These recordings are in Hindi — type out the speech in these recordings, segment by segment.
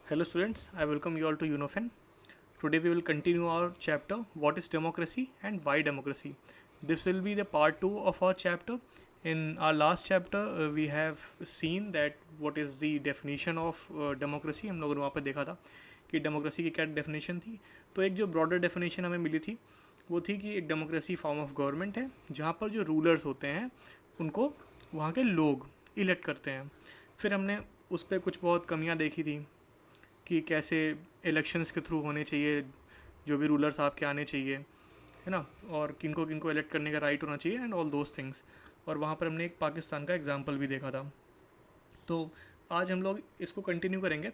Hello students, I welcome you all to UNOFEN. Today we will continue our chapter What is Democracy and Why Democracy. This will be the part 2 of our chapter. In our last chapter we have seen that what is the definition of democracy. हम लोगों ने वहाँ पर देखा था कि डेमोक्रेसी की क्या डेफिनेशन थी. तो एक जो ब्रॉडर डेफिनेशन हमें मिली थी वो थी कि एक डेमोक्रेसी फॉर्म ऑफ गवर्नमेंट है जहाँ पर जो रूलर्स होते हैं उनको वहाँ के लोग इलेक्ट करते हैं. फिर हमने उस पर कुछ बहुत कमियाँ देखी थी कि कैसे इलेक्शंस के थ्रू होने चाहिए, जो भी रूलर्स आपके आने चाहिए, है ना, और किनको किनको इलेक्ट करने का राइट होना चाहिए एंड ऑल दोज थिंग्स. और वहाँ पर हमने एक पाकिस्तान का एग्जांपल भी देखा था. तो आज हम लोग इसको कंटिन्यू करेंगे.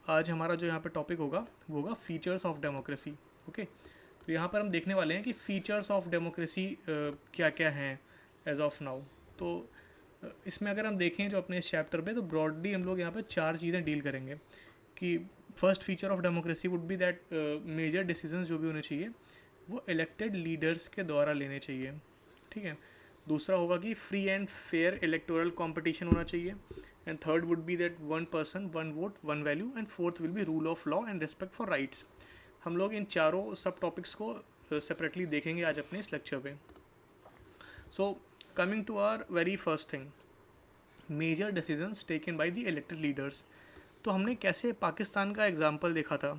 आज हमारा जो यहाँ पर टॉपिक होगा वो होगा फीचर्स ऑफ डेमोक्रेसी. ओके, तो यहाँ पर हम देखने वाले हैं कि फीचर्स ऑफ डेमोक्रेसी क्या क्या हैं एज ऑफ नाउ. तो इसमें अगर हम देखें जो अपने इस चैप्टर पे, तो ब्रॉडली हम लोग यहाँ पे चार चीज़ें डील करेंगे. कि first feature of democracy would be that major decisions जो भी होने चाहिए वो इलेक्टेड लीडर्स के द्वारा लेने चाहिए. ठीक है. दूसरा होगा कि free and fair electoral competition होना चाहिए. And third would be that one person one vote one value. And fourth will be rule of law and respect for rights. हम लोग इन चारों सब टॉपिक्स को सेपरेटली देखेंगे आज अपने इस लेक्चर पे. So coming to our very first thing, major decisions taken by the elected leaders. तो हमने कैसे पाकिस्तान का एग्जांपल देखा था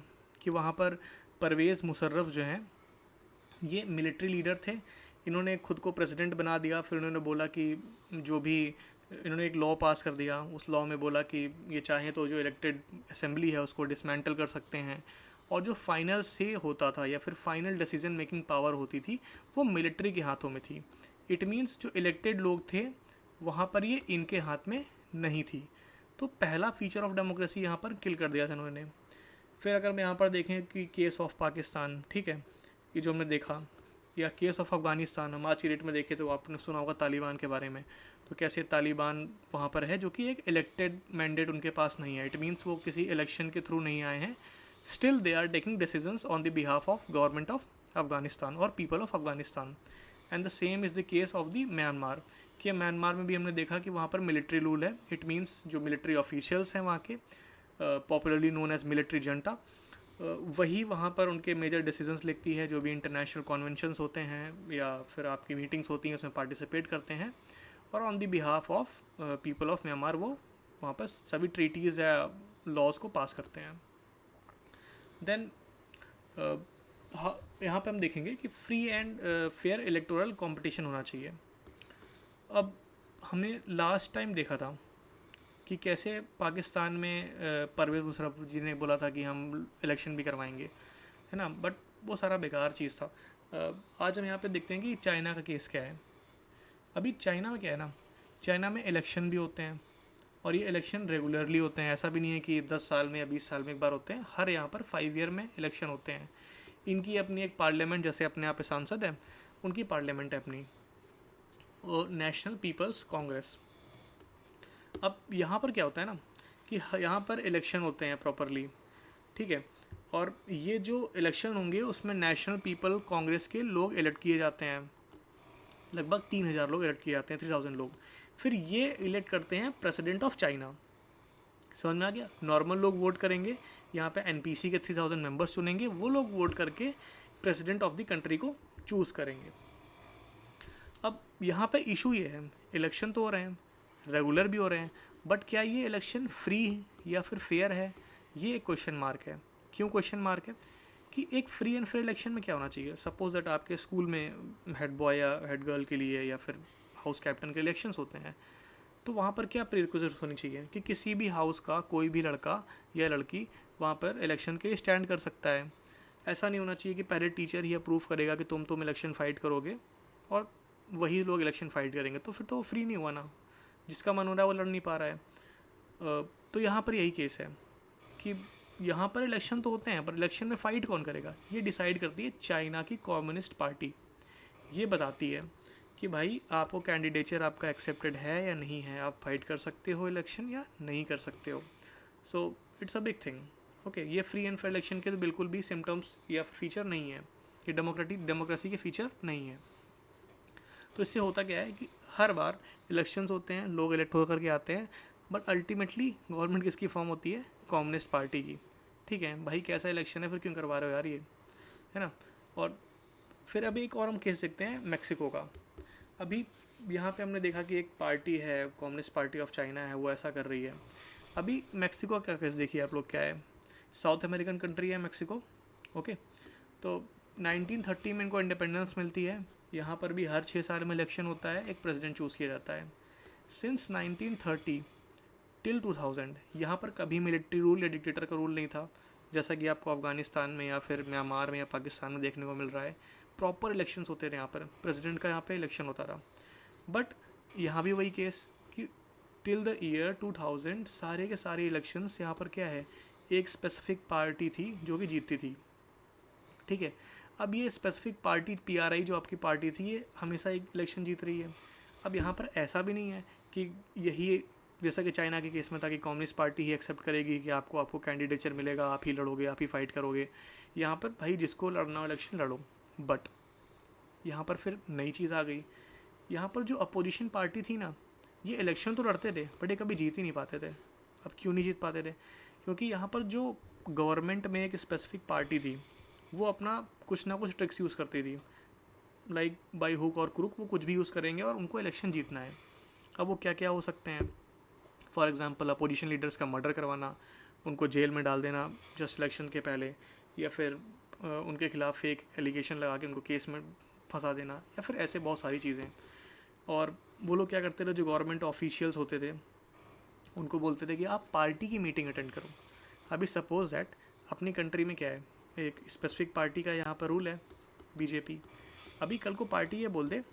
कि वहाँ पर परवेज़ मुशर्रफ जो हैं ये मिलिट्री लीडर थे. इन्होंने खुद को प्रेसिडेंट बना दिया. फिर उन्होंने बोला कि जो भी इन्होंने एक लॉ पास कर दिया, उस लॉ में बोला कि ये चाहें तो जो इलेक्टेड असेंबली है उसको डिसमेंटल कर सकते हैं. और जो फाइनल से होता था या फिर फाइनल डिसीजन मेकिंग पावर होती थी वो मिलिट्री के हाथों में थी. इट मीन्स जो इलेक्टेड लोग थे वहाँ पर ये इनके हाथ में नहीं थी. तो पहला फीचर ऑफ डेमोक्रेसी यहाँ पर किल कर दिया था इन्होंने. फिर अगर हम यहाँ पर देखें कि केस ऑफ पाकिस्तान, ठीक है, ये जो हमने देखा, या केस ऑफ अफ़गानिस्तान, हम आज की डेट में देखें तो आपने सुना होगा तालिबान के बारे में. तो कैसे तालिबान वहाँ पर है जो कि एक इलेक्टेड मैंडेट उनके पास नहीं है. इट मीन्स वो किसी इलेक्शन के थ्रू नहीं आए हैं. Still they are taking decisions on the behalf of government of Afghanistan और people of Afghanistan. And the same is the case of the Myanmar. कि म्यांमार में भी हमने देखा कि वहाँ पर मिलिट्री रूल है. इट मीन्स जो मिलिट्री ऑफिशियल्स हैं वहाँ के, popularly known as military junta, वही वहाँ पर उनके मेजर डिसीजंस लिखती है. जो भी इंटरनेशनल कॉन्वेंशंस होते हैं या फिर आपकी मीटिंग्स होती हैं उसमें पार्टिसिपेट करते हैं. और on the behalf of people of Myanmar वो वहाँ पर सभी ट्रीटीज़ या लॉज को पास करते हैं. देन यहाँ पे हम देखेंगे कि free and fair electoral competition होना चाहिए. अब हमने लास्ट टाइम देखा था कि कैसे पाकिस्तान में परवेज़ मुशर्रफ जी ने बोला था कि हम इलेक्शन भी करवाएंगे, है ना, बट वो सारा बेकार चीज़ था. आज हम यहाँ पे देखते हैं कि चाइना का केस क्या है. अभी चाइना में क्या है ना, चाइना में इलेक्शन भी होते हैं और ये इलेक्शन रेगुलरली होते हैं. ऐसा भी नहीं है कि 10 साल में या 20 साल में एक बार होते हैं. हर यहाँ पर 5 ईयर में इलेक्शन होते हैं. इनकी अपनी एक पार्लियामेंट, जैसे अपने यहाँ पे सांसद है उनकी पार्लियामेंट है अपनी, और नेशनल पीपल्स कांग्रेस. अब यहाँ पर क्या होता है ना कि यहाँ पर इलेक्शन होते हैं प्रॉपरली, ठीक है, और ये जो इलेक्शन होंगे उसमें नेशनल पीपल कांग्रेस के लोग इलेक्ट किए जाते हैं. लगभग 3,000 लोग इलेक्ट किए जाते हैं, 3,000 लोग. फिर ये इलेक्ट करते हैं प्रेसिडेंट ऑफ चाइना. समझ में आ गया. नॉर्मल लोग वोट करेंगे, यहाँ पे एनपीसी के 3,000 मेंबर्स चुनेंगे, वो लोग वोट करके प्रेसिडेंट ऑफ द कंट्री को चूज़ करेंगे. अब यहाँ पे इशू ये है, इलेक्शन तो हो रहे हैं, रेगुलर भी हो रहे हैं, बट क्या ये इलेक्शन फ्री या फिर फेयर है, ये एक क्वेश्चन मार्क है. क्यों क्वेश्चन मार्क है? कि एक फ्री एंड फेयर इलेक्शन में क्या होना चाहिए. सपोज दैट आपके स्कूल में हेड बॉय या हेड गर्ल के लिए या फिर हाउस कैप्टन के इलेक्शंस होते हैं, तो वहाँ पर क्या प्रीरिक्विजिट्स होनी चाहिए कि किसी भी हाउस का कोई भी लड़का या लड़की वहाँ पर इलेक्शन के लिए स्टैंड कर सकता है. ऐसा नहीं होना चाहिए कि पहले टीचर ही अप्रूव करेगा कि तुम इलेक्शन फ़ाइट करोगे और वही लोग इलेक्शन फ़ाइट करेंगे, तो फिर तो फ्री नहीं हुआ ना. जिसका मन हो रहा है वो लड़ नहीं पा रहा है. तो यहाँ पर यही केस है कि यहाँ पर इलेक्शन तो होते हैं पर इलेक्शन में फ़ाइट कौन करेगा ये डिसाइड करती है चाइना की कम्युनिस्ट पार्टी. ये बताती है कि भाई आपको कैंडिडेचर आपका एक्सेप्टेड है या नहीं है, आप फाइट कर सकते हो इलेक्शन या नहीं कर सकते हो. So it's a big thing. Okay, ये फ्री एंड फेयर इलेक्शन के तो बिल्कुल भी सिम्टम्स या फीचर नहीं है, ये डेमोक्रेसी के फीचर नहीं है. तो इससे होता क्या है कि हर बार इलेक्शंस होते हैं, लोग इलेक्ट होकर के आते हैं, बट अल्टीमेटली गवर्नमेंट किसकी फॉर्म होती है? कम्युनिस्ट पार्टी की. ठीक है भाई, कैसा इलेक्शन है, फिर क्यों करवा रहे हो यार ये, है ना। और फिर अभी एक और हम कह सकते हैं मेक्सिको का। अभी यहाँ पे हमने देखा कि एक पार्टी है, कम्युनिस्ट पार्टी ऑफ चाइना है, वो ऐसा कर रही है। अभी मेक्सिको का केस देखिए आप लोग, क्या है, साउथ अमेरिकन कंट्री है मेक्सिको, ओके। तो 1930 में इनको इंडिपेंडेंस मिलती है। यहाँ पर भी हर 6 साल में इलेक्शन होता है, एक प्रेसिडेंट चूज़ किया जाता है। सिंस 1930 टिल 2000 यहाँ पर कभी मिलिट्री रूल या डिक्टेटर का रूल नहीं था, जैसा कि आपको अफगानिस्तान में या फिर म्यांमार में या पाकिस्तान में देखने को मिल रहा है। प्रॉपर इलेक्शंस होते रहे, यहाँ पर प्रेसिडेंट का यहाँ पे इलेक्शन होता रहा। बट यहाँ भी वही केस कि टिल द ईयर 2000 सारे के सारे इलेक्शंस यहाँ पर क्या है, एक स्पेसिफिक पार्टी थी जो कि जीतती थी, ठीक है। अब ये स्पेसिफिक पार्टी पीआरआई जो आपकी पार्टी थी, ये हमेशा एक इलेक्शन जीत रही है। अब यहाँ पर ऐसा भी नहीं है कि यही, जैसा कि चाइना के केस में था कि कम्युनिस्ट पार्टी ही एक्सेप्ट करेगी कि आपको कैंडिडेचर मिलेगा, आप ही लड़ोगे, आप ही फाइट करोगे। यहाँ पर भाई जिसको लड़ना हो इलेक्शन लड़ो। बट यहाँ पर फिर नई चीज़ आ गई। यहाँ पर जो अपोजिशन पार्टी थी ना, ये इलेक्शन तो लड़ते थे बट ये कभी जीत ही नहीं पाते थे। अब क्यों नहीं जीत पाते थे? क्योंकि यहाँ पर जो गवर्नमेंट में एक स्पेसिफिक पार्टी थी, वो अपना कुछ ना कुछ ट्रिक्स यूज़ करती थी, लाइक बाई हुक और क्रुक, वो कुछ भी यूज़ करेंगे और उनको इलेक्शन जीतना है। अब वो क्या क्या हो सकते हैं? फॉर एग्जांपल अपोजिशन लीडर्स का मर्डर करवाना, उनको जेल में डाल देना जस्ट इलेक्शन के पहले, या फिर उनके खिलाफ फेक एलिगेशन लगा के उनको केस में फंसा देना, या फिर ऐसे बहुत सारी चीज़ें। और वो लोग क्या करते थे, जो गवर्नमेंट ऑफिशियल्स होते थे उनको बोलते थे कि आप पार्टी की मीटिंग अटेंड करो। अभी सपोज दैट अपनी कंट्री में क्या है, एक स्पेसिफिक पार्टी का यहाँ पर रूल है, बीजेपी। अभी कल को पार्टी ये बोल दे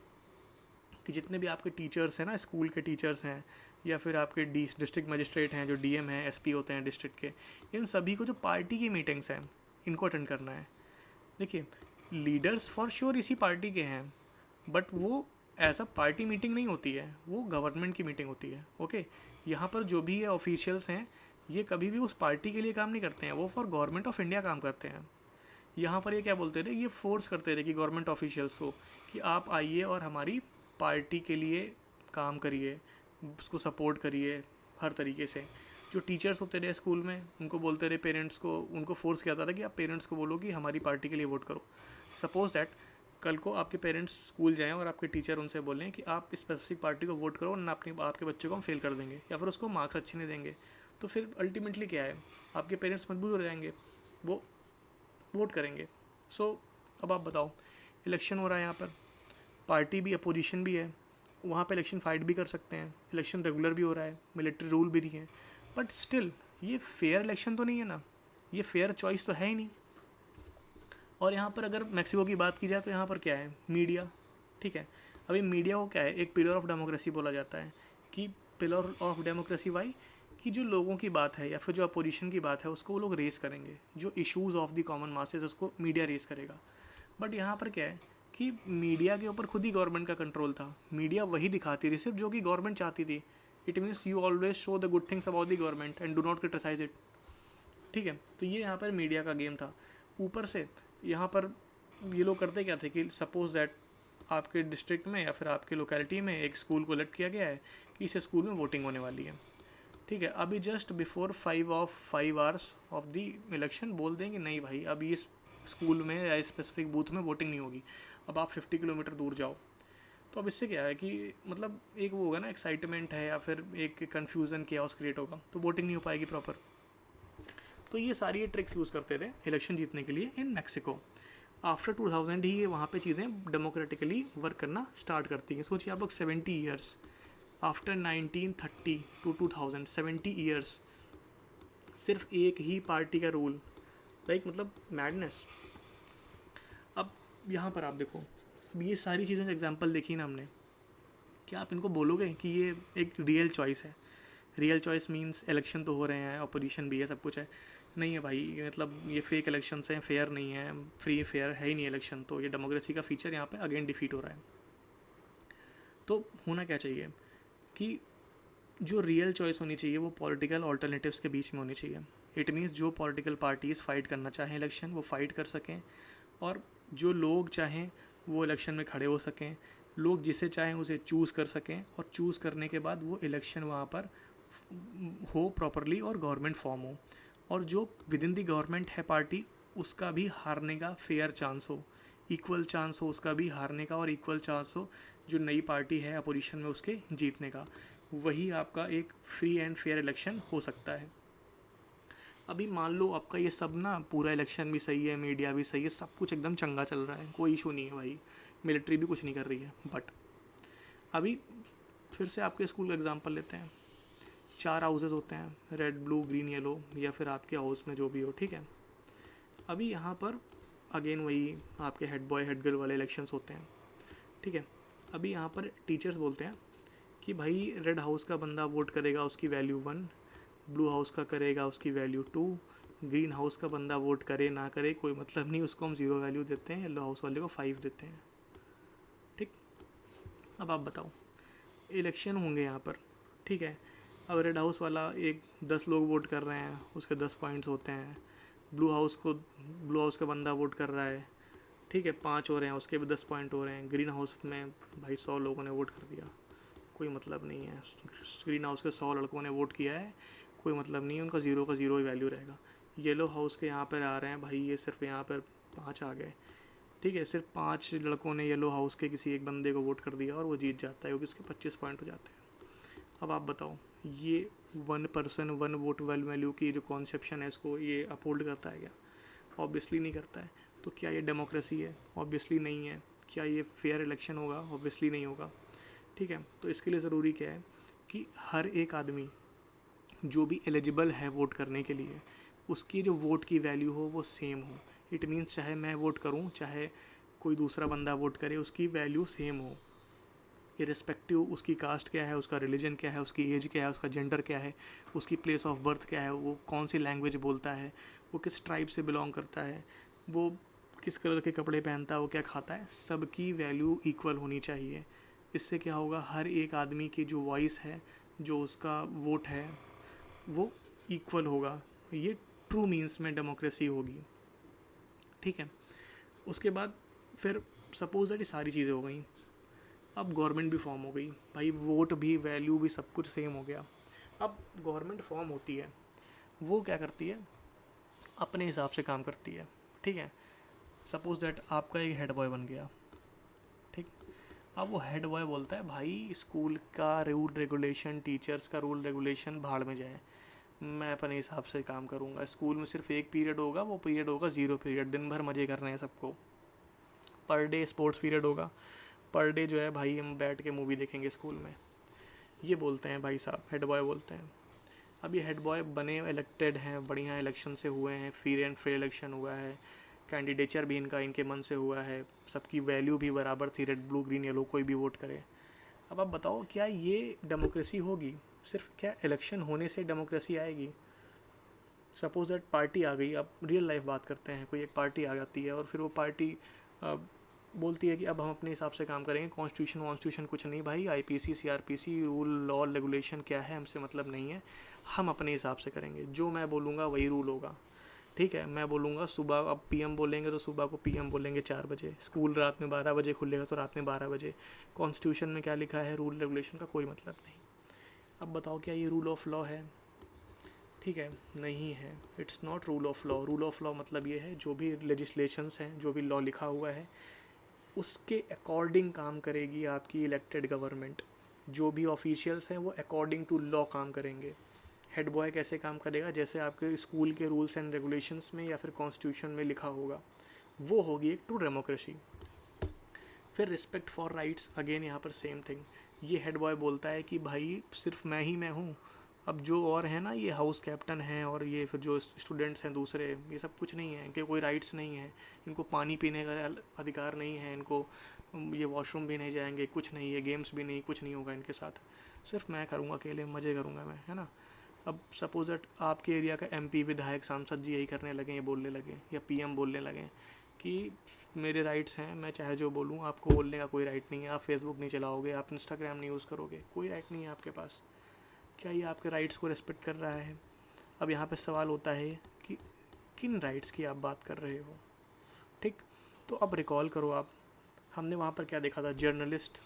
कि जितने भी आपके टीचर्स हैं ना, स्कूल के टीचर्स हैं, या फिर आपके डिस्ट्रिक्ट मजिस्ट्रेट हैं, जो डीएम हैं, एसपी होते हैं डिस्ट्रिक्ट के, इन सभी को जो पार्टी की मीटिंग्स हैं इनको अटेंड करना है। देखिए, लीडर्स फॉर श्योर इसी पार्टी के हैं, बट वो ऐसा पार्टी मीटिंग नहीं होती है, वो गवर्नमेंट की मीटिंग होती है, ओके। यहाँ पर जो भी ये ऑफिशियल्स हैं, ये कभी भी उस पार्टी के लिए काम नहीं करते हैं, वो फॉर गवर्नमेंट ऑफ इंडिया काम करते हैं। यहाँ पर ये क्या बोलते थे, ये फोर्स करते थे कि गवर्नमेंट ऑफिशियल्स को कि आप आइए और हमारी पार्टी के लिए काम करिए, उसको सपोर्ट करिए हर तरीके से। जो टीचर्स होते रहे स्कूल में, उनको बोलते रहे पेरेंट्स को, उनको फोर्स किया जाता था कि आप पेरेंट्स को बोलो कि हमारी पार्टी के लिए वोट करो। सपोज दैट कल को आपके पेरेंट्स स्कूल जाएं और आपके टीचर उनसे बोलें कि आप स्पेसिफिक पार्टी को वोट करो वरना अपने आपके बच्चे को हम फेल कर देंगे, या फिर उसको मार्क्स अच्छे नहीं देंगे, तो फिर अल्टीमेटली क्या है, आपके पेरेंट्स मजबूर हो जाएंगे, वो वोट करेंगे। सो अब आप बताओ, इलेक्शन हो रहा है यहाँ पर, पार्टी भी अपोजिशन भी है, वहाँ पे इलेक्शन फाइट भी कर सकते हैं, इलेक्शन रेगुलर भी हो रहा है, मिलिट्री रूल भी नहीं है, बट स्टिल ये फेयर इलेक्शन तो नहीं है ना, ये फेयर चॉइस तो है ही नहीं। और यहाँ पर अगर मैक्सिको की बात की जाए तो यहाँ पर क्या है, मीडिया, ठीक है। अभी मीडिया को क्या है, एक पिलर ऑफ डेमोक्रेसी बोला जाता है कि पिलर ऑफ डेमोक्रेसी वाई, कि जो लोगों की बात है या फिर जो अपोजिशन की बात है उसको वो लोग रेस करेंगे, जो issues of the common masses उसको मीडिया रेस करेगा। बट यहाँ पर क्या है कि मीडिया के ऊपर खुद ही गवर्नमेंट का कंट्रोल था, मीडिया वही दिखाती थी सिर्फ जो कि गवर्नमेंट चाहती थी। It means you always show the good things about the government and do not criticise it, ठीक है। तो ये यहाँ पर मीडिया का गेम था। ऊपर से यहाँ पर ये लोग करते क्या थे कि सपोज दैट आपके डिस्ट्रिक्ट में या फिर आपके लोकेलिटी में एक स्कूल को इलेक्ट किया गया है कि इस स्कूल में वोटिंग होने वाली है, ठीक है। अभी just before 5 hours of the election बोल देंगे नहीं भाई, अभी इस स्कूल में या इस स्पेसिफिक बूथ में वोटिंग नहीं होगी, अब आप 50 किलोमीटर दूर जाओ। तो अब इससे क्या है कि मतलब एक वो होगा ना, एक्साइटमेंट है या फिर एक कन्फ्यूज़न केओस क्रिएट होगा, तो वोटिंग नहीं हो पाएगी प्रॉपर। तो ये सारी ट्रिक्स यूज़ करते थे इलेक्शन जीतने के लिए इन मैक्सिको। आफ्टर 2000 ही ये वहाँ पे चीज़ें डेमोक्रेटिकली वर्क करना स्टार्ट करती हैं। सोचिए आप लोग 70 ईयर्स आफ्टर 1930 टू 2000, 70 ईयर्स सिर्फ एक ही पार्टी का रूल, लाइक मतलब मैडनेस। अब यहाँ पर आप देखो, अब ये सारी चीज़ें एग्जांपल देखी ना हमने, क्या आप इनको बोलोगे कि ये एक रियल चॉइस है? रियल चॉइस मीन्स इलेक्शन तो हो रहे हैं, अपोजिशन भी है, सब कुछ है, नहीं है भाई, मतलब ये फेक इलेक्शंस हैं, फेयर नहीं है, फ्री फेयर है ही नहीं इलेक्शन, तो ये डेमोक्रेसी का फीचर यहाँ पे अगेन डिफीट हो रहा है। तो होना क्या चाहिए कि जो रियल चॉइस होनी चाहिए वो पॉलिटिकल ऑल्टरनेटिव्स के बीच में होनी चाहिए। इट मीन्स जो पॉलिटिकल पार्टीज़ फाइट करना चाहें इलेक्शन, वो फाइट कर सकें, और जो लोग चाहें वो इलेक्शन में खड़े हो सकें, लोग जिसे चाहें उसे चूज़ कर सकें, और चूज़ करने के बाद वो इलेक्शन वहाँ पर हो प्रॉपरली और गवर्नमेंट फॉर्म हो। और जो विद इन द गवर्नमेंट है पार्टी, उसका भी हारने का फेयर चांस हो, इक्वल चांस हो उसका भी हारने का, और इक्वल चांस हो जो नई पार्टी है अपोजिशन में उसके जीतने का। वही आपका एक फ्री एंड फेयर इलेक्शन हो सकता है। अभी मान लो आपका ये सब ना, पूरा इलेक्शन भी सही है, मीडिया भी सही है, सब कुछ एकदम चंगा चल रहा है, कोई इशू नहीं है भाई, मिलिट्री भी कुछ नहीं कर रही है, बट अभी फिर से आपके स्कूल का एग्जांपल लेते हैं। 4 हाउसेज होते हैं, रेड ब्लू ग्रीन येलो, या फिर आपके हाउस में जो भी हो, ठीक है। अभी यहाँ पर अगेन वही आपके हेड बॉय हेड गर्ल वाले इलेक्शंस होते हैं, ठीक है। अभी यहाँ पर टीचर्स बोलते हैं कि भाई रेड हाउस का बंदा वोट करेगा उसकी वैल्यू 1, ब्लू हाउस का करेगा उसकी वैल्यू 2, ग्रीन हाउस का बंदा वोट करे ना करे कोई मतलब नहीं, उसको हम 0 वैल्यू देते हैं, येलो हाउस वाले को 5 देते हैं, ठीक। अब आप बताओ, इलेक्शन होंगे यहाँ पर, ठीक है। अब रेड हाउस वाला एक 10 लोग वोट कर रहे हैं, उसके 10 पॉइंट्स होते हैं। ब्लू हाउस का बंदा वोट कर रहा है, ठीक है, 5 हो रहे हैं, उसके भी 10 पॉइंट हो रहे हैं। ग्रीन हाउस में भाई 100 लोगों ने वोट कर दिया, कोई मतलब नहीं है। ग्रीन हाउस के 100 लड़कों ने वोट किया है, कोई मतलब नहीं है, उनका 0 का 0 ही वैल्यू रहेगा। येलो हाउस के यहाँ पर आ रहे हैं भाई, ये सिर्फ यहाँ पर 5 आ गए, ठीक है, सिर्फ 5 लड़कों ने येलो हाउस के किसी एक बंदे को वोट कर दिया और वो जीत जाता है, क्योंकि उसके 25 पॉइंट हो जाते हैं। अब आप बताओ, ये 1 पर्सन 1 वोट वैल्यू की जो कॉन्सेप्शन है, इसको ये अपहोल्ड करता है क्या? ऑब्वियसली नहीं करता है। तो क्या ये डेमोक्रेसी है? ऑब्वियसली नहीं है। क्या ये फेयर इलेक्शन होगा? ऑब्वियसली नहीं होगा, ठीक है। तो इसके लिए ज़रूरी क्या है कि हर एक आदमी जो भी एलिजिबल है वोट करने के लिए, उसकी जो वोट की वैल्यू हो वो सेम हो। इट मीन्स चाहे मैं वोट करूं, चाहे कोई दूसरा बंदा वोट करे, उसकी वैल्यू सेम हो, इरिस्पेक्टिव उसकी कास्ट क्या है, उसका रिलीजन क्या है, उसकी एज क्या है, उसका जेंडर क्या है, उसकी प्लेस ऑफ बर्थ क्या है, वो कौन सी लैंग्वेज बोलता है, वो किस ट्राइब से बिलोंग करता है, वो किस कलर के कपड़े पहनता है, वो क्या खाता है, सबकी वैल्यू इक्वल होनी चाहिए। इससे क्या होगा, हर एक आदमी की जो वॉइस है, जो उसका वोट है, वो इक्वल होगा। ये ट्रू मीन्स में डेमोक्रेसी होगी, ठीक है। उसके बाद फिर सपोज दैट ये सारी चीज़ें हो गई, अब गवर्नमेंट भी फॉर्म हो गई भाई, वोट भी वैल्यू भी सब कुछ सेम हो गया। अब गवर्नमेंट फॉर्म होती है, वो क्या करती है, अपने हिसाब से काम करती है, ठीक है। सपोज दैट आपका एक हेड बॉय बन गया, ठीक। अब वो हेड बॉय बोलता है भाई स्कूल का रूल रेगुलेशन, टीचर्स का रूल रेगुलेशन भाड़ में जाए, मैं अपने हिसाब से काम करूँगा। स्कूल में सिर्फ एक पीरियड होगा, वो पीरियड होगा 0 पीरियड, दिन भर मज़े कर रहे हैं सबको। पर डे स्पोर्ट्स पीरियड होगा, पर डे जो है भाई हम बैठ के मूवी देखेंगे स्कूल में। ये बोलते हैं भाई साहब, हेड बॉय बोलते हैं। अब ये हेड बॉय बने, इलेक्टेड हैं, बढ़िया इलेक्शन से हुए हैं, फ्री एंड फेयर इलेक्शन हुआ है, कैंडिडेचर भी इनका इनके मन से हुआ है, सबकी वैल्यू भी बराबर थी, रेड ब्लू ग्रीन येलो कोई भी वोट करे। अब आप बताओ, क्या ये डेमोक्रेसी होगी? सिर्फ क्या इलेक्शन होने से डेमोक्रेसी आएगी? सपोज दैट पार्टी आ गई, अब रियल लाइफ बात करते हैं, कोई एक पार्टी आ जाती है और फिर वो पार्टी बोलती है कि अब हम अपने हिसाब से काम करेंगे, कॉन्स्टिट्यूशन वॉन्स्टिट्यूशन कुछ नहीं भाई, IPC CrPC rule law regulation क्या है हमसे मतलब नहीं है, हम अपने हिसाब से करेंगे, जो मैं बोलूँगा वही रूल होगा, ठीक है। मैं बोलूँगा सुबह, अब पीएम बोलेंगे तो सुबह को पीएम बोलेंगे 4 बजे, स्कूल रात में 12 बजे खुलेगा तो रात में 12 बजे, कॉन्स्टिट्यूशन में क्या लिखा है, रूल रेगुलेशन का कोई मतलब नहीं। अब बताओ, क्या ये रूल ऑफ लॉ है? ठीक है, नहीं है, it's not rule of law. Rule of law मतलब ये है, जो भी लेजिस्लेशंस हैं, जो भी लॉ लिखा हुआ है, उसके अकॉर्डिंग काम करेगी आपकी इलेक्टेड गवर्नमेंट। जो भी ऑफिशियल्स हैं वो अकॉर्डिंग टू लॉ काम करेंगे। हेड बॉय कैसे काम करेगा? जैसे आपके स्कूल के रूल्स एंड रेगुलेशंस में या फिर कॉन्स्टिट्यूशन में लिखा होगा, वो होगी एक ट्रू डेमोक्रेसी। फिर रिस्पेक्ट फॉर राइट्स, अगेन यहाँ पर सेम थिंग। ये हेड बॉय बोलता है कि भाई सिर्फ मैं ही मैं हूँ, अब जो और है ना, ये हाउस कैप्टन हैं और ये फिर जो स्टूडेंट्स हैं दूसरे, ये सब कुछ नहीं है, इनके कोई राइट्स नहीं है, इनको पानी पीने का अधिकार नहीं है, इनको ये वॉशरूम भी नहीं जाएंगे, कुछ नहीं, ये गेम्स भी नहीं, कुछ नहीं होगा इनके साथ, सिर्फ मैं करूँगा, अकेले मज़े करूँगा मैं, है ना। अब सपोज दैट आपके एरिया का एमपी, विधायक, सांसद जी यही करने लगे, ये बोलने लगे, या पीएम बोलने लगे कि मेरे राइट्स हैं, मैं चाहे जो बोलूँ, आपको बोलने का कोई राइट नहीं है, आप फेसबुक नहीं चलाओगे, आप इंस्टाग्राम नहीं यूज़ करोगे, कोई राइट नहीं है आपके पास। क्या ये आपके राइट्स को रिस्पेक्ट कर रहा है? अब यहाँ पे सवाल होता है कि किन राइट्स की आप बात कर रहे हो, ठीक। तो अब रिकॉल करो आप, हमने वहाँ पर क्या देखा था, जर्नलिस्ट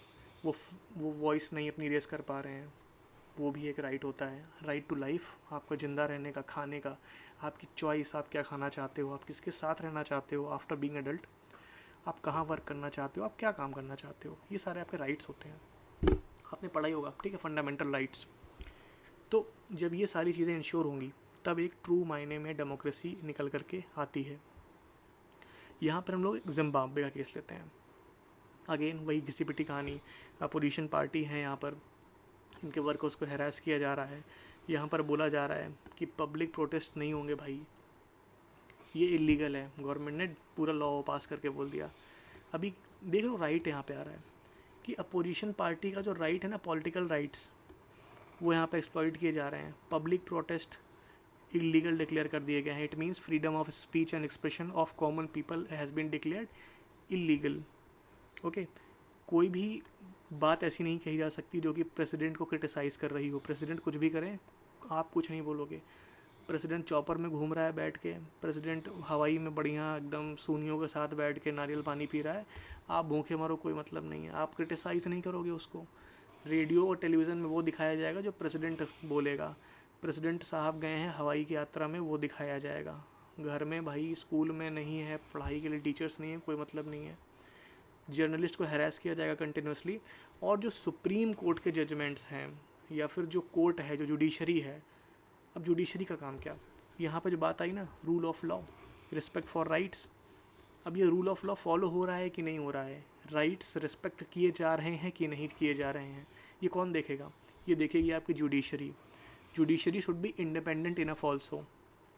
वो वॉइस नहीं अपनी रेस कर पा रहे हैं, वो भी एक राइट होता है। राइट टू लाइफ, आपका ज़िंदा रहने का, खाने का, आपकी चॉइस, आप क्या खाना चाहते हो, आप किसके साथ रहना चाहते हो आफ्टर बीइंग एडल्ट, आप कहाँ वर्क करना चाहते हो, आप क्या काम करना चाहते हो, ये सारे आपके राइट्स होते हैं। आपने पढ़ा ही होगा, ठीक है, फंडामेंटल राइट्स। तो जब ये सारी चीज़ें इंश्योर होंगी तब एक ट्रू मायने में डेमोक्रेसी निकल करके आती है। यहाँ पर हम लोग जिम्बाब्वे का केस लेते हैं। अगेन वही घिसी पिटी कहानी, अपोजिशन पार्टी है यहाँ पर, इनके वर्कर्स को हैरास किया जा रहा है। यहाँ पर बोला जा रहा है कि पब्लिक प्रोटेस्ट नहीं होंगे भाई, ये इलीगल है। गवर्नमेंट ने पूरा लॉ पास करके बोल दिया। अभी देख लो राइट यहाँ पे आ रहा है कि अपोजिशन पार्टी का जो राइट है ना, पॉलिटिकल राइट्स, वो यहाँ पे एक्सप्लॉइट किए जा रहे हैं। पब्लिक प्रोटेस्ट इलीगल डिक्लेयर कर दिए गए हैं। It means freedom of speech and expression of common people has been declared illegal. Okay, कोई भी बात ऐसी नहीं कही जा सकती जो कि प्रेसिडेंट को क्रिटिसाइज़ कर रही हो। प्रेसिडेंट कुछ भी करें, आप कुछ नहीं बोलोगे। प्रेसिडेंट चॉपर में घूम रहा है बैठ के, प्रेसिडेंट हवाई में बढ़िया एकदम सूनियों के साथ बैठ के नारियल पानी पी रहा है, आप भूखे मरो, कोई मतलब नहीं है, आप क्रिटिसाइज़ नहीं करोगे उसको। रेडियो और टेलीविज़न में वो दिखाया जाएगा जो प्रेसिडेंट बोलेगा। प्रेसिडेंट साहब गए हैं हवाई की यात्रा में, वो दिखाया जाएगा। घर में भाई, स्कूल में नहीं है, पढ़ाई के लिए टीचर्स नहीं है, कोई मतलब नहीं है। जर्नलिस्ट को हैरेस किया जाएगा कंटिन्यूसली। और जो सुप्रीम कोर्ट के जजमेंट्स हैं या फिर जो कोर्ट है, जो जुडिशरी है, अब जुडिशरी का काम क्या, यहाँ पर जो बात आई ना, rule of law, respect for rights, अब ये रूल ऑफ लॉ फॉलो हो रहा है कि नहीं हो रहा है, राइट्स रिस्पेक्ट किए जा रहे हैं कि नहीं किए जा रहे हैं, ये कौन देखेगा? ये देखेगी आपकी judiciary. Judiciary should be independent enough also,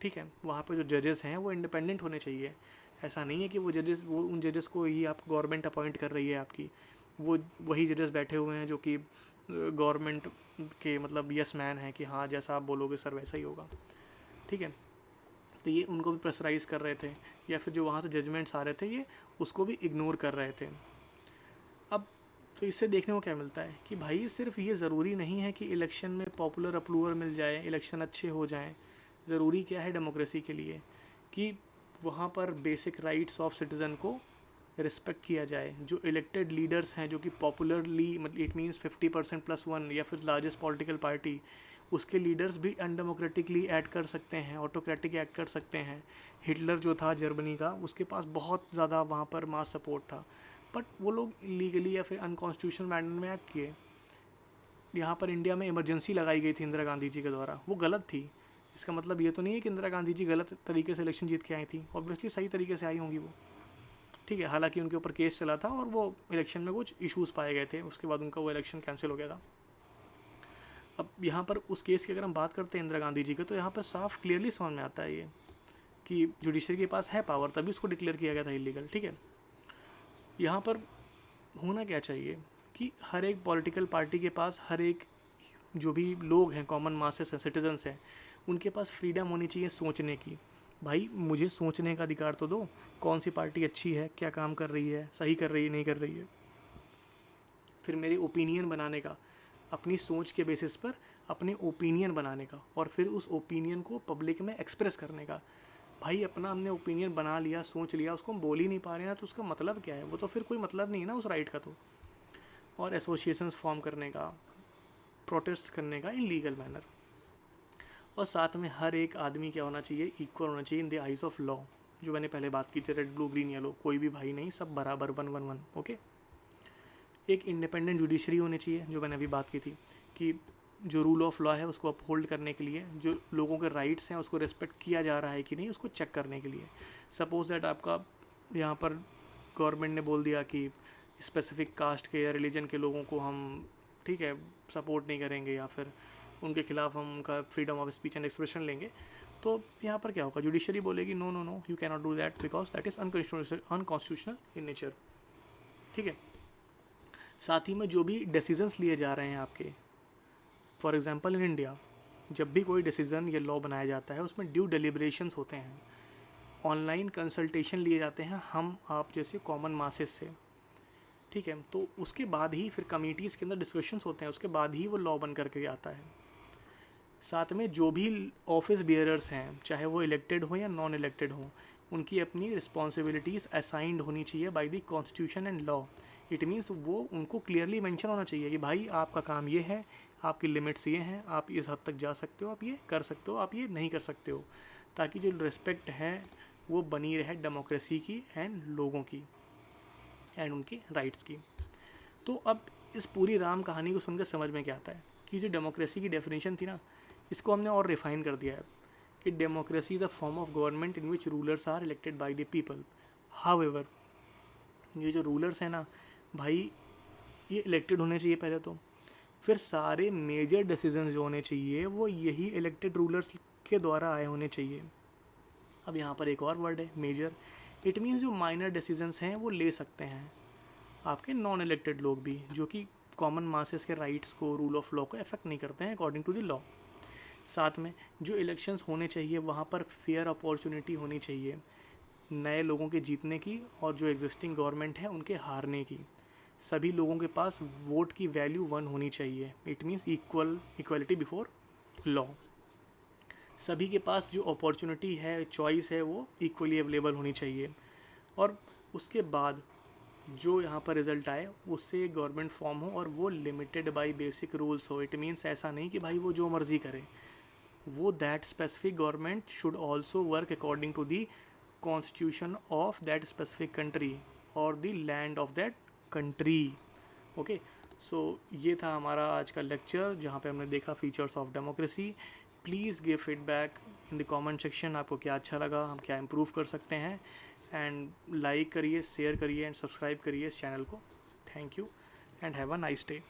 ठीक है। वहाँ पर जो जजेस हैं वो इंडिपेंडेंट होने चाहिए। ऐसा नहीं है कि वो जजेस, वो उन जजेस को ही आप गवर्नमेंट अपॉइंट कर रही है आपकी, वो वही जजेस बैठे हुए हैं जो कि गवर्नमेंट के मतलब यस मैन है कि हाँ जैसा आप बोलोगे सर वैसा ही होगा, ठीक है। तो ये उनको भी प्रेशराइज़ कर रहे थे, या फिर जो वहाँ से जजमेंट्स आ रहे थे ये उसको भी इग्नोर कर रहे थे। अब तो इससे देखने को क्या मिलता है कि भाई सिर्फ ये ज़रूरी नहीं है कि इलेक्शन में पॉपुलर अप्रूवल मिल जाए, इलेक्शन अच्छे हो जाएं। ज़रूरी क्या है डेमोक्रेसी के लिए कि वहाँ पर बेसिक राइट्स ऑफ सिटीज़न को रिस्पेक्ट किया जाए। जो इलेक्टेड लीडर्स हैं, जो कि पॉपुलरली, मतलब इट मीन्स 50% प्लस वन या फिर लार्जेस्ट पॉलिटिकल पार्टी, उसके लीडर्स भी अनडेमोक्रेटिकली एक्ट कर सकते हैं, ऑटोक्रेटिक एक्ट कर सकते हैं। हिटलर जो था जर्मनी का, उसके पास बहुत ज़्यादा वहाँ पर मास सपोर्ट था, बट वो लोग इलीगली या फिर अनकॉन्स्टिट्यूशनल मैनर में एक्ट किए। यहाँ पर इंडिया में इमरजेंसी लगाई गई थी इंदिरा गांधी जी के द्वारा, वो गलत थी। इसका मतलब ये तो नहीं है कि इंदिरा गांधी जी गलत तरीके से इलेक्शन जीत के आई थी, ऑब्वियसली सही तरीके से आई होंगी वो, ठीक है। हालांकि उनके ऊपर केस चला था और वो इलेक्शन में कुछ इश्यूज़ पाए गए थे, उसके बाद उनका वो इलेक्शन कैंसिल हो गया था। अब यहाँ पर उस केस की अगर हम बात करते हैं इंदिरा गांधी जी के, तो यहाँ पर साफ क्लियरली समझ में आता है ये कि जुडिशरी के पास है पावर, तभी उसको डिक्लेयर किया गया था इलीगल, ठीक है। यहाँ पर होना क्या चाहिए कि हर एक पॉलिटिकल पार्टी के पास, हर एक जो भी लोग हैं, कॉमन मासेस हैं, सिटीजन्स हैं, उनके पास फ्रीडम होनी चाहिए सोचने की। भाई मुझे सोचने का अधिकार तो दो, कौन सी पार्टी अच्छी है, क्या काम कर रही है, सही कर रही है, नहीं कर रही है। फिर मेरे ओपिनियन बनाने का, अपनी सोच के बेसिस पर अपने ओपिनियन बनाने का, और फिर उस ओपिनियन को पब्लिक में एक्सप्रेस करने का। भाई अपना हमने ओपिनियन बना लिया, सोच लिया, उसको हम बोल ही नहीं पा रहे हैं तो उसका मतलब क्या है? वो तो फिर कोई मतलब नहीं है ना उस राइट का तो। और एसोसिएशंस फॉर्म करने का, प्रोटेस्ट करने का इन लीगल मैनर। और साथ में हर एक आदमी क्या होना चाहिए, इक्वल होना चाहिए in the eyes of law. जो मैंने पहले बात की थी, रेड ब्लू ग्रीन येलो, कोई भी भाई नहीं, सब बराबर, 1-1-1, ओके। एक इंडिपेंडेंट जुडिशरी होनी चाहिए, जो मैंने अभी बात की थी कि जो रूल ऑफ लॉ है उसको अपहोल्ड करने के लिए, जो लोगों के राइट्स हैं उसको रिस्पेक्ट किया जा रहा है कि नहीं, उसको चेक करने के लिए। सपोज दैट आपका यहाँ पर गवर्नमेंट ने बोल दिया कि स्पेसिफिक कास्ट के या रिलीजन के लोगों को हम, ठीक है, सपोर्ट नहीं करेंगे, या फिर उनके खिलाफ हम उनका freedom of speech and expression लेंगे, तो यहाँ पर क्या होगा, जुडिशरी बोलेगी no no no, you can not do that because that is unconstitutional in nature, ठीक है। साथ ही में जो भी डिसीजंस लिए जा रहे हैं आपके, फॉर एग्जांपल इन इंडिया, जब भी कोई डिसीज़न या लॉ बनाया जाता है उसमें ड्यू डेलिब्रेशंस होते हैं, ऑनलाइन कंसल्टेशन लिए जाते हैं हम आप जैसे कॉमन मासेस से, ठीक है। तो उसके बाद ही फिर कमिटीज़ के अंदर डिस्कशंस होते हैं, उसके बाद ही वो लॉ बन करके आता है। साथ में जो भी ऑफिस बियरर्स हैं, चाहे वो इलेक्टेड हो या नॉन इलेक्टेड हो, उनकी अपनी रिस्पॉन्सिबिलिटीज़ असाइंड होनी चाहिए by the constitution and law. It means वो उनको क्लियरली मेंशन होना चाहिए कि भाई आपका काम ये है, आपकी लिमिट्स ये हैं, आप इस हद तक जा सकते हो, आप ये कर सकते हो, आप ये नहीं कर सकते हो, ताकि जो रिस्पेक्ट है वो बनी रहे डेमोक्रेसी की एंड लोगों की एंड उनके राइट्स की। तो अब इस पूरी राम कहानी को सुनकर समझ में क्या आता है कि जो डेमोक्रेसी की डेफिनेशन थी ना, इसको हमने और रिफाइन कर दिया है कि democracy is a form of government in which rulers are elected by the people. However, ये जो रूलर्स हैं ना भाई, ये इलेक्टेड होने चाहिए पहले तो, फिर सारे मेजर डिसीजंस जो होने चाहिए वो यही इलेक्टेड रूलर्स के द्वारा आए होने चाहिए। अब यहाँ पर एक और वर्ड है, मेजर। इट मीन्स जो माइनर डिसीजंस हैं वो ले सकते हैं आपके नॉन इलेक्टेड लोग भी, जो कि कॉमन मासेस के राइट्स को, रूल ऑफ लॉ को अफेक्ट नहीं करते हैं अकॉर्डिंग टू द लॉ। साथ में जो इलेक्शंस होने चाहिए वहाँ पर फेयर अपॉर्चुनिटी होनी चाहिए नए लोगों के जीतने की और जो एग्जिस्टिंग गवर्नमेंट है उनके हारने की। सभी लोगों के पास वोट की वैल्यू 1 होनी चाहिए। It means equality before law. सभी के पास जो अपॉर्चुनिटी है, चॉइस है, वो इक्वली अवेलेबल होनी चाहिए। और उसके बाद जो यहाँ पर रिज़ल्ट आए उससे गवर्नमेंट फॉर्म हो और वो लिमिटेड बाय बेसिक रूल्स हो। इट मीन्स ऐसा नहीं कि भाई वो जो मर्ज़ी करे, वो that specific government should also work according to the constitution of that specific country और the land of that country. Okay, so ये था हमारा आज का लेक्चर जहाँ पे हमने देखा features of democracy. Please give feedback in the comment section, आपको क्या अच्छा लगा, हम क्या इम्प्रूव कर सकते हैं। एंड लाइक करिए, शेयर करिए एंड सब्सक्राइब करिए इस चैनल को। Thank you and have a nice day.